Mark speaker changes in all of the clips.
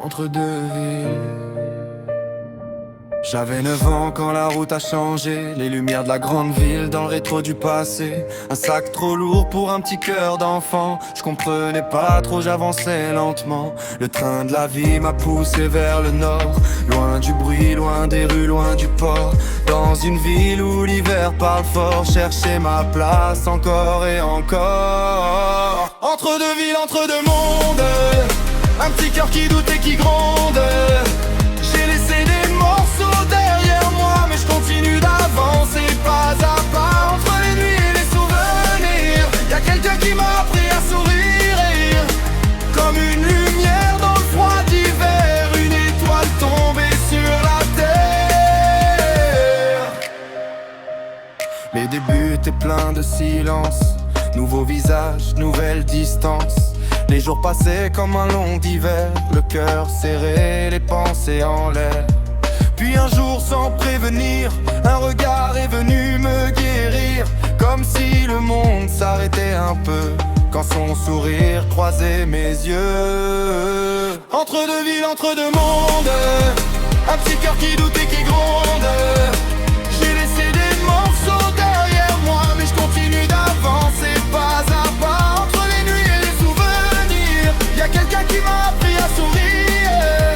Speaker 1: entre deux villes. J'avais 9 ans quand la route a changé, les lumières de la grande ville dans le rétro du passé. Un sac trop lourd pour un petit cœur d'enfant. Je comprenais pas trop, j'avançais lentement. Le train de la vie m'a poussé vers le nord, loin du bruit, loin des rues, loin du port. Dans une ville où l'hiver parle fort, chercher ma place encore et encore. Entre deux villes, entre deux mondes, un petit cœur qui doute et qui gronde. J'ai laissé des morceaux derrière moi, mais je continue d'avancer pas à pas. Entre les nuits et les souvenirs, y'a quelqu'un qui m'a appris à sourire, comme une lumière dans le froid d'hiver, une étoile tombée sur la terre. Les débuts étaient pleins de silence, nouveau visage, nouvelle distance. Les jours passaient comme un long hiver, le cœur serré, les pensées en l'air. Puis un jour sans prévenir, un regard est venu me guérir, comme si le monde s'arrêtait un peu quand son sourire croisait mes yeux. Entre deux villes, entre deux mondes, un petit cœur qui doute et qui gronde. J'ai laissé des morceaux derrière moi, mais je continue d'avancer pas à pas. Entre les nuits et les souvenirs, y'a quelqu'un qui m'a appris à sourire,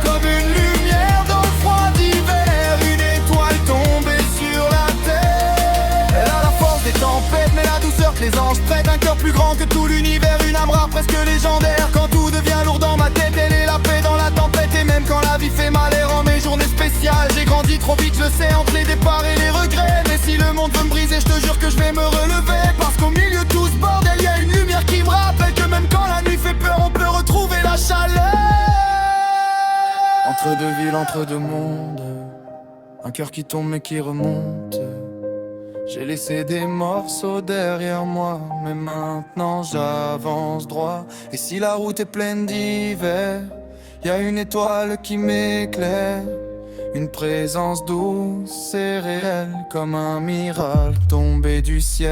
Speaker 1: comme une lumière dans le froid d'hiver, une étoile tombée sur la terre. Elle a la force des tempêtes, mais la douceur que les anges prêtent. Un cœur plus grand que tout l'univers, une âme rare presque légendaire. Quand tout devient lourd dans ma tête, elle est la paix dans la tempête. Et même quand la vie fait mal, elle rend mes journées spéciales. J'ai grandi trop vite, je le sais, entre les départs et les regrets. Mais si le monde veut me briser, je te jure que je vais me relever. Parce qu'au milieu de tout ce bordel, y'a une lumière qui me rappelle que même quand la nuit fait peur, on peut retrouver la chaleur. Entre deux villes, entre deux mondes, un cœur qui tombe mais qui remonte. J'ai laissé des morceaux derrière moi, mais maintenant j'avance droit. Et si la route est pleine d'hiver, y'a une étoile qui m'éclaire, une présence douce et réelle, comme un miracle tombé du ciel.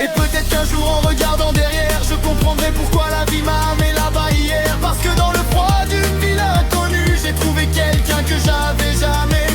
Speaker 1: Et peut-être qu'un jour en regardant derrière, je comprendrai pourquoi la vie m'a amené là-bas hier. Parce que dans le froid d'une ville inconnue, j'ai trouvé quelqu'un que j'avais jamais